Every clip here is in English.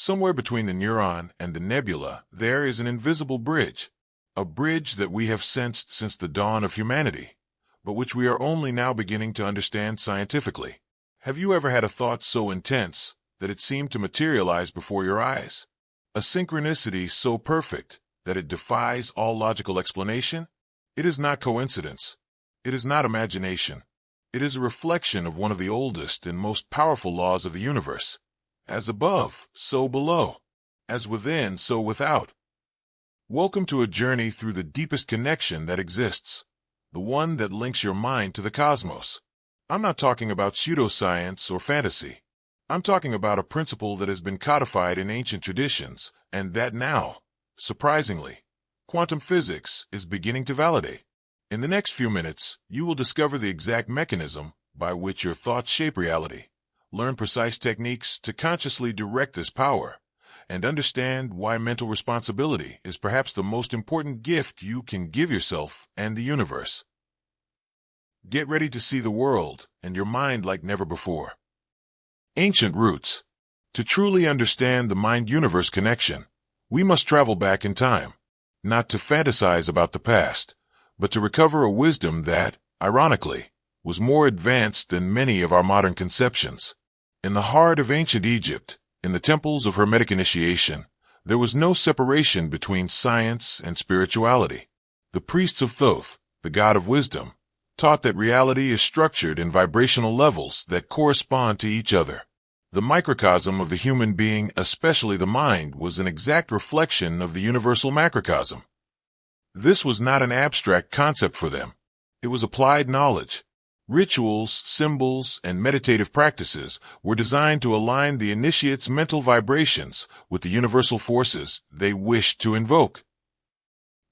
Somewhere between the neuron and the nebula, there is an invisible bridge, a bridge that we have sensed since the dawn of humanity, but which we are only now beginning to understand scientifically. Have you ever had a thought so intense that it seemed to materialize before your eyes? A synchronicity so perfect that it defies all logical explanation? It is not coincidence. It is not imagination. It is a reflection of one of the oldest and most powerful laws of the universe. As above, so below. As within, so without. Welcome to a journey through the deepest connection that exists, the one that links your mind to the cosmos. I'm not talking about pseudoscience or fantasy. I'm talking about a principle that has been codified in ancient traditions, and that now, surprisingly, quantum physics is beginning to validate. In the next few minutes, you will discover the exact mechanism by which your thoughts shape reality, learn precise techniques to consciously direct this power, and understand why mental responsibility is perhaps the most important gift you can give yourself and the universe. Get ready to see the world and your mind like never before. Ancient roots. To truly understand the mind-universe connection, we must travel back in time, not to fantasize about the past, but to recover a wisdom that, ironically, was more advanced than many of our modern conceptions. In the heart of ancient Egypt, in the temples of Hermetic initiation, there was no separation between science and spirituality. The priests of Thoth, the god of wisdom, taught that reality is structured in vibrational levels that correspond to each other. The microcosm of the human being, especially the mind, was an exact reflection of the universal macrocosm. This was not an abstract concept for them. It was applied knowledge. Rituals, symbols, and meditative practices were designed to align the initiate's mental vibrations with the universal forces they wished to invoke.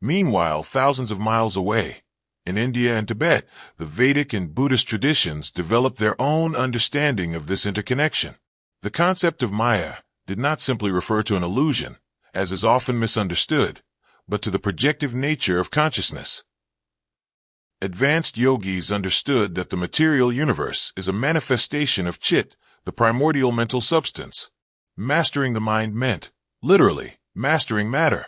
Meanwhile, thousands of miles away, in India and Tibet, the Vedic and Buddhist traditions developed their own understanding of this interconnection. The concept of Maya did not simply refer to an illusion, as is often misunderstood, but to the projective nature of consciousness. Advanced yogis understood that the material universe is a manifestation of Chit, the primordial mental substance. Mastering the mind meant, literally, mastering matter.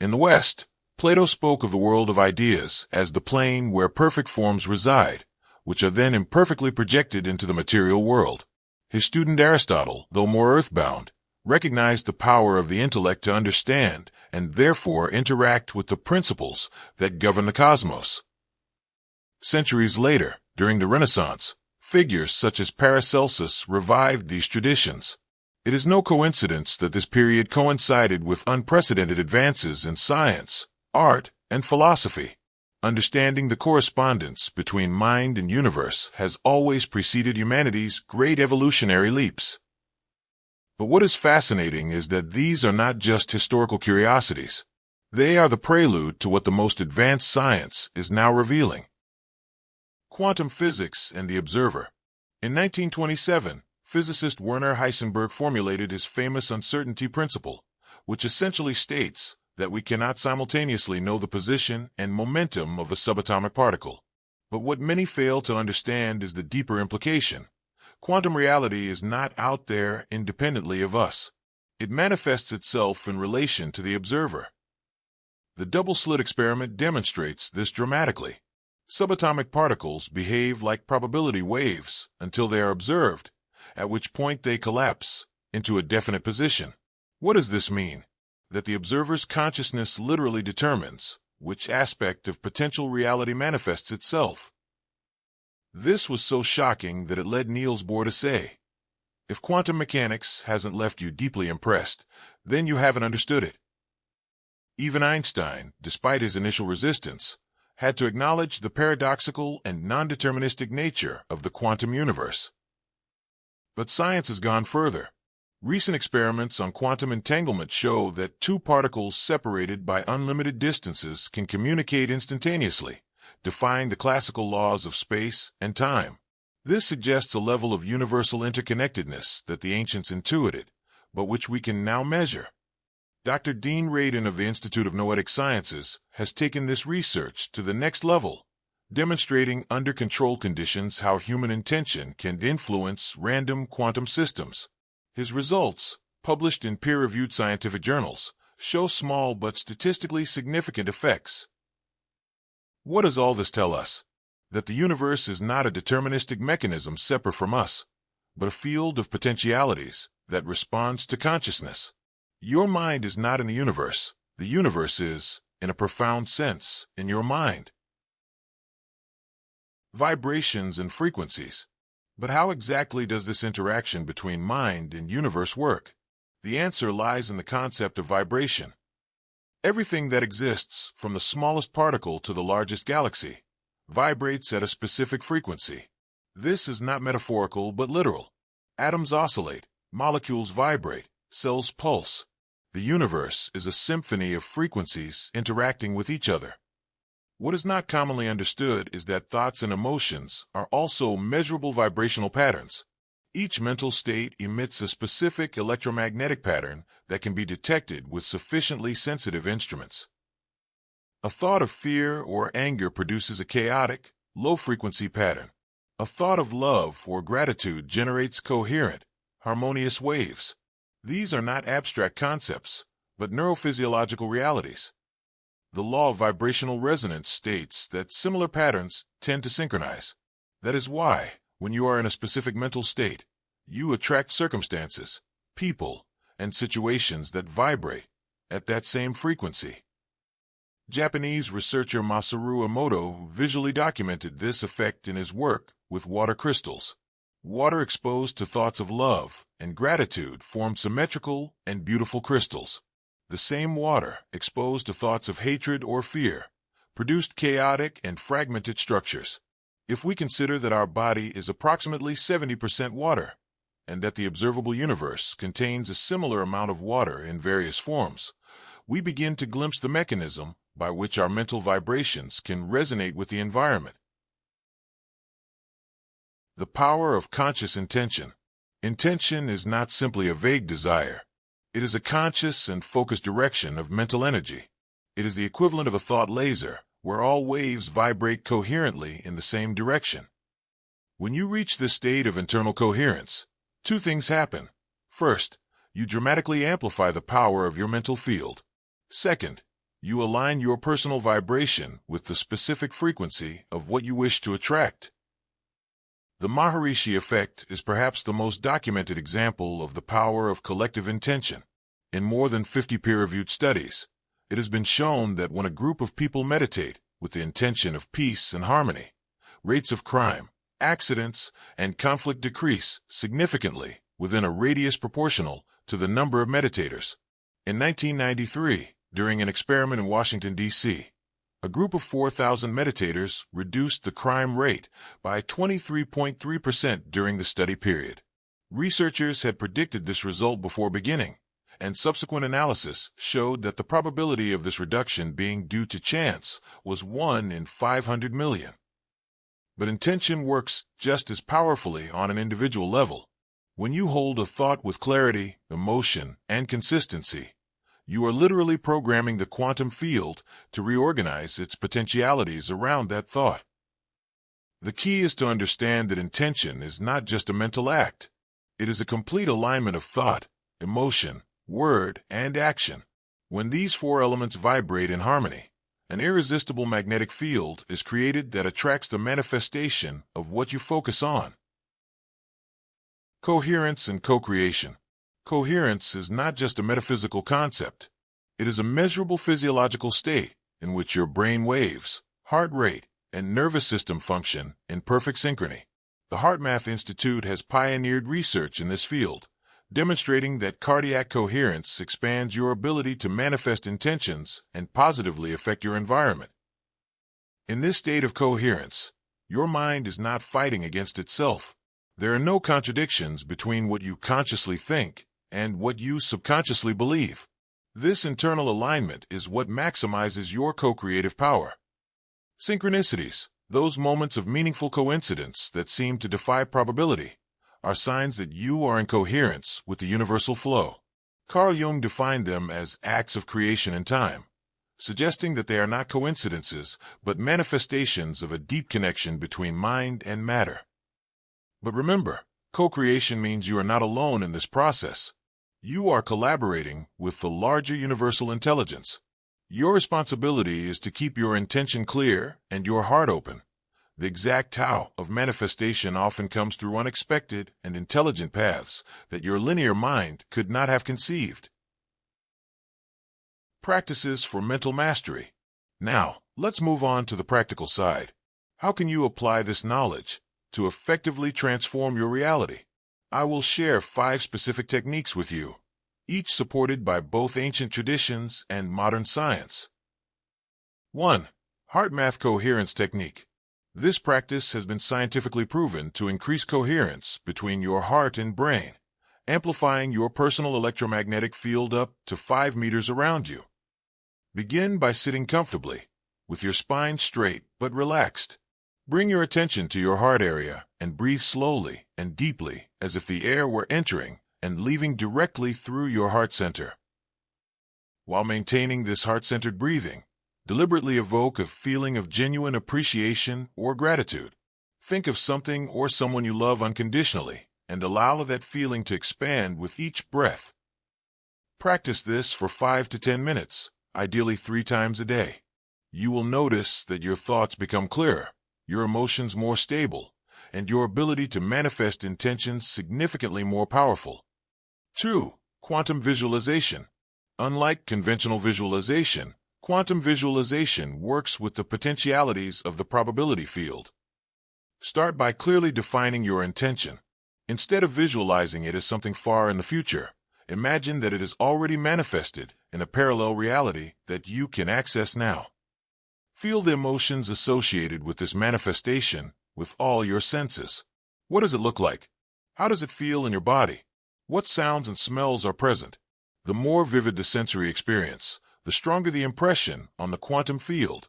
In the West, Plato spoke of the world of ideas as the plane where perfect forms reside, which are then imperfectly projected into the material world. His student Aristotle, though more earthbound, recognized the power of the intellect to understand and therefore interact with the principles that govern the cosmos. Centuries later, during the Renaissance, figures such as Paracelsus revived these traditions. It is no coincidence that this period coincided with unprecedented advances in science, art, and philosophy. Understanding the correspondence between mind and universe has always preceded humanity's great evolutionary leaps. But what is fascinating is that these are not just historical curiosities. They are the prelude to what the most advanced science is now revealing. Quantum physics and the observer. In 1927, physicist Werner Heisenberg formulated his famous uncertainty principle, which essentially states that we cannot simultaneously know the position and momentum of a subatomic particle. But what many fail to understand is the deeper implication. Quantum reality is not out there independently of us. It manifests itself in relation to the observer. The double-slit experiment demonstrates this dramatically. Subatomic particles behave like probability waves until they are observed, at which point they collapse into a definite position. What does this mean? That the observer's consciousness literally determines which aspect of potential reality manifests itself. This was so shocking that it led Niels Bohr to say, "If quantum mechanics hasn't left you deeply impressed, then you haven't understood it." Even Einstein, despite his initial resistance, had to acknowledge the paradoxical and non-deterministic nature of the quantum universe. But science has gone further. Recent experiments on quantum entanglement show that two particles separated by unlimited distances can communicate instantaneously, defying the classical laws of space and time. This suggests a level of universal interconnectedness that the ancients intuited, but which we can now measure. Dr. Dean Radin of the Institute of Noetic Sciences has taken this research to the next level, demonstrating under controlled conditions how human intention can influence random quantum systems. His results, published in peer-reviewed scientific journals, show small but statistically significant effects. What does all this tell us? That the universe is not a deterministic mechanism separate from us, but a field of potentialities that responds to consciousness. Your mind is not in the universe. The universe is, in a profound sense, in your mind. Vibrations and frequencies. But how exactly does this interaction between mind and universe work? The answer lies in the concept of vibration. Everything that exists, from the smallest particle to the largest galaxy, vibrates at a specific frequency. This is not metaphorical but literal. Atoms oscillate, molecules vibrate, cells pulse. The universe is a symphony of frequencies interacting with each other. What is not commonly understood is that thoughts and emotions are also measurable vibrational patterns. Each mental state emits a specific electromagnetic pattern that can be detected with sufficiently sensitive instruments. A thought of fear or anger produces a chaotic, low-frequency pattern. A thought of love or gratitude generates coherent, harmonious waves. These are not abstract concepts, but neurophysiological realities. The law of vibrational resonance states that similar patterns tend to synchronize. That is why, when you are in a specific mental state, you attract circumstances, people, and situations that vibrate at that same frequency. Japanese researcher Masaru Emoto visually documented this effect in his work with water crystals. Water exposed to thoughts of love and gratitude formed symmetrical and beautiful crystals. The same water exposed to thoughts of hatred or fear produced chaotic and fragmented structures. If we consider that our body is approximately 70% water, and that the observable universe contains a similar amount of water in various forms, we begin to glimpse the mechanism by which our mental vibrations can resonate with the environment. The power of conscious intention. Intention is not simply a vague desire. It is a conscious and focused direction of mental energy. It is the equivalent of a thought laser, where all waves vibrate coherently in the same direction. When you reach this state of internal coherence, two things happen. First, you dramatically amplify the power of your mental field. Second, you align your personal vibration with the specific frequency of what you wish to attract. The Maharishi effect is perhaps the most documented example of the power of collective intention. In more than 50 peer-reviewed studies, it has been shown that when a group of people meditate with the intention of peace and harmony, rates of crime, accidents, and conflict decrease significantly within a radius proportional to the number of meditators. In 1993, during an experiment in Washington, D.C., a group of 4,000 meditators reduced the crime rate by 23.3% during the study period. Researchers had predicted this result before beginning, and subsequent analysis showed that the probability of this reduction being due to chance was 1 in 500 million. But intention works just as powerfully on an individual level. When you hold a thought with clarity, emotion, and consistency, you are literally programming the quantum field to reorganize its potentialities around that thought. The key is to understand that intention is not just a mental act. It is a complete alignment of thought, emotion, word, and action. When these four elements vibrate in harmony, an irresistible magnetic field is created that attracts the manifestation of what you focus on. Coherence and co-creation. Coherence is not just a metaphysical concept. It is a measurable physiological state in which your brain waves, heart rate, and nervous system function in perfect synchrony. The HeartMath Institute has pioneered research in this field, demonstrating that cardiac coherence expands your ability to manifest intentions and positively affect your environment. In this state of coherence, your mind is not fighting against itself. There are no contradictions between what you consciously think and what you subconsciously believe. This internal alignment is what maximizes your co-creative power. Synchronicities, those moments of meaningful coincidence that seem to defy probability, are signs that you are in coherence with the universal flow. Carl Jung defined them as acts of creation in time, suggesting that they are not coincidences but manifestations of a deep connection between mind and matter. But remember, co-creation means you are not alone in this process. You are collaborating with the larger universal intelligence. Your responsibility is to keep your intention clear and your heart open. The exact how of manifestation often comes through unexpected and intelligent paths that your linear mind could not have conceived. Practices for mental mastery. Now, let's move on to the practical side. How can you apply this knowledge to effectively transform your reality? I will share 5 specific techniques with you, each supported by both ancient traditions and modern science. 1. Heart-math coherence technique. This practice has been scientifically proven to increase coherence between your heart and brain, amplifying your personal electromagnetic field up to 5 meters around you. Begin by sitting comfortably, with your spine straight but relaxed. Bring your attention to your heart area and breathe slowly and deeply as if the air were entering and leaving directly through your heart center. While maintaining this heart-centered breathing, deliberately evoke a feeling of genuine appreciation or gratitude. Think of something or someone you love unconditionally and allow that feeling to expand with each breath. Practice this for 5 to 10 minutes, ideally 3 times a day. You will notice that your thoughts become clearer, your emotions more stable, and your ability to manifest intentions significantly more powerful. 2. Quantum visualization. Unlike conventional visualization, quantum visualization works with the potentialities of the probability field. Start by clearly defining your intention. Instead of visualizing it as something far in the future, imagine that it is already manifested in a parallel reality that you can access now. Feel the emotions associated with this manifestation with all your senses. What does it look like? How does it feel in your body? What sounds and smells are present? The more vivid the sensory experience, the stronger the impression on the quantum field.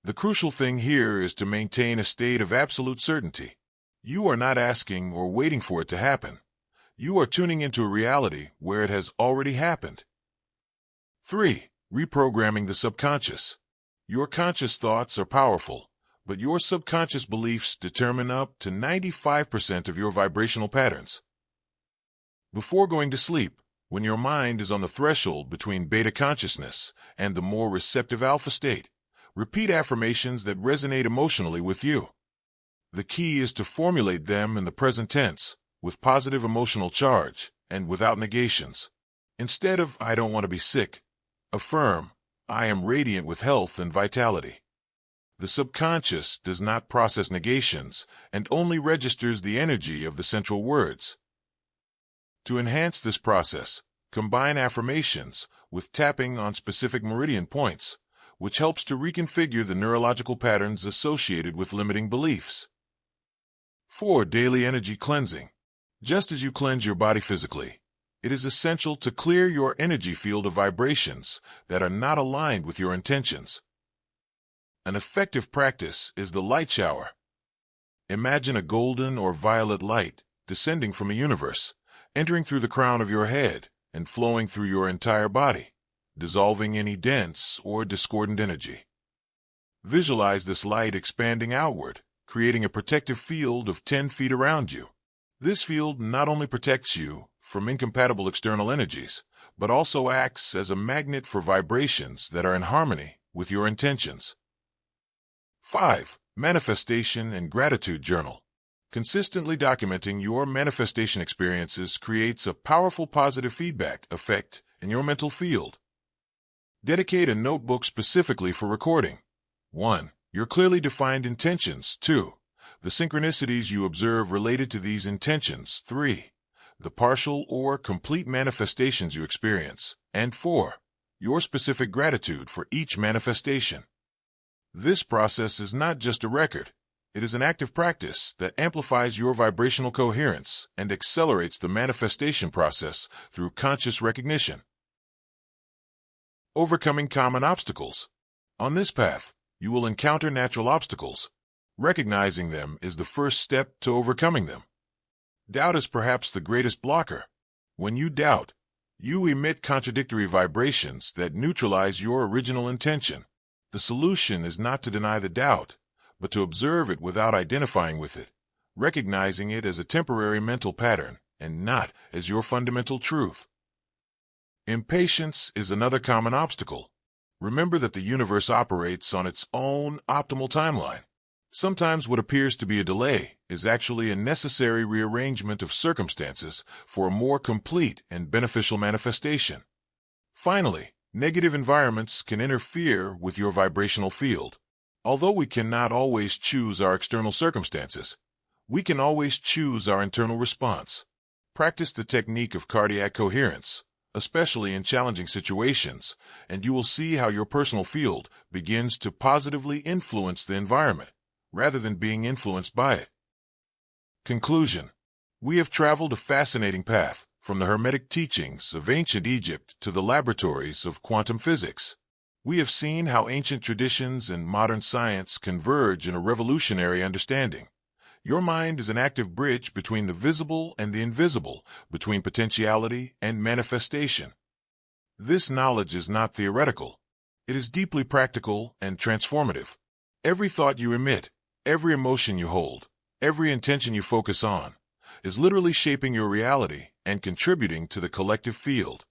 The crucial thing here is to maintain a state of absolute certainty. You are not asking or waiting for it to happen. You are tuning into a reality where it has already happened. 3. Reprogramming the subconscious. Your conscious thoughts are powerful, but your subconscious beliefs determine up to 95% of your vibrational patterns. Before going to sleep, when your mind is on the threshold between beta consciousness and the more receptive alpha state, repeat affirmations that resonate emotionally with you. The key is to formulate them in the present tense, with positive emotional charge and without negations. Instead of, "I don't want to be sick," affirm, "I am radiant with health and vitality." The subconscious does not process negations and only registers the energy of the central words. To enhance this process, combine affirmations with tapping on specific meridian points, which helps to reconfigure the neurological patterns associated with limiting beliefs. 4. Daily energy cleansing. Just as you cleanse your body physically, it is essential to clear your energy field of vibrations that are not aligned with your intentions. An effective practice is the light shower. Imagine a golden or violet light descending from a universe, entering through the crown of your head and flowing through your entire body, dissolving any dense or discordant energy. Visualize this light expanding outward, creating a protective field of 10 feet around you. This field not only protects you from incompatible external energies, but also acts as a magnet for vibrations that are in harmony with your intentions. 5. Manifestation and gratitude journal. Consistently documenting your manifestation experiences creates a powerful positive feedback effect in your mental field. Dedicate a notebook specifically for recording. 1. Your clearly defined intentions. 2. The synchronicities you observe related to these intentions. 3. The partial or complete manifestations you experience. And 4. Your specific gratitude for each manifestation. This process is not just a record. It is an active practice that amplifies your vibrational coherence and accelerates the manifestation process through conscious recognition. Overcoming common obstacles. On this path, you will encounter natural obstacles. Recognizing them is the first step to overcoming them. Doubt is perhaps the greatest blocker. When you doubt, you emit contradictory vibrations that neutralize your original intention. The solution is not to deny the doubt, but to observe it without identifying with it, recognizing it as a temporary mental pattern and not as your fundamental truth. Impatience is another common obstacle. Remember that the universe operates on its own optimal timeline. Sometimes what appears to be a delay is actually a necessary rearrangement of circumstances for a more complete and beneficial manifestation. Finally, negative environments can interfere with your vibrational field. Although we cannot always choose our external circumstances, we can always choose our internal response. Practice the technique of cardiac coherence, especially in challenging situations, and you will see how your personal field begins to positively influence the environment, rather than being influenced by it. Conclusion. We have traveled a fascinating path, from the Hermetic teachings of ancient Egypt to the laboratories of quantum physics. We have seen how ancient traditions and modern science converge in a revolutionary understanding. Your mind is an active bridge between the visible and the invisible, between potentiality and manifestation. This knowledge is not theoretical. It is deeply practical and transformative. Every thought you emit, every emotion you hold, every intention you focus on, is literally shaping your reality and contributing to the collective field.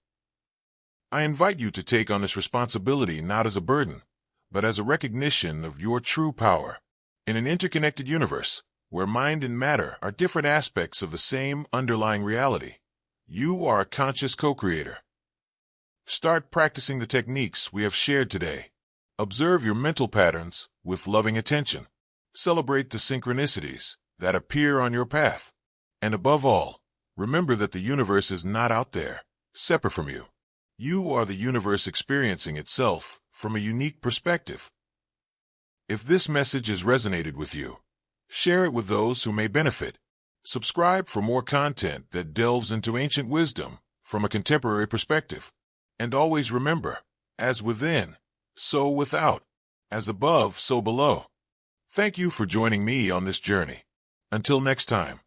I invite you to take on this responsibility not as a burden, but as a recognition of your true power. In an interconnected universe, where mind and matter are different aspects of the same underlying reality, you are a conscious co-creator. Start practicing the techniques we have shared today. Observe your mental patterns with loving attention. Celebrate the synchronicities that appear on your path. And above all, remember that the universe is not out there, separate from you. You are the universe experiencing itself from a unique perspective. If this message has resonated with you, share it with those who may benefit. Subscribe for more content that delves into ancient wisdom from a contemporary perspective. And always remember, as within, so without, as above, so below. Thank you for joining me on this journey. Until next time.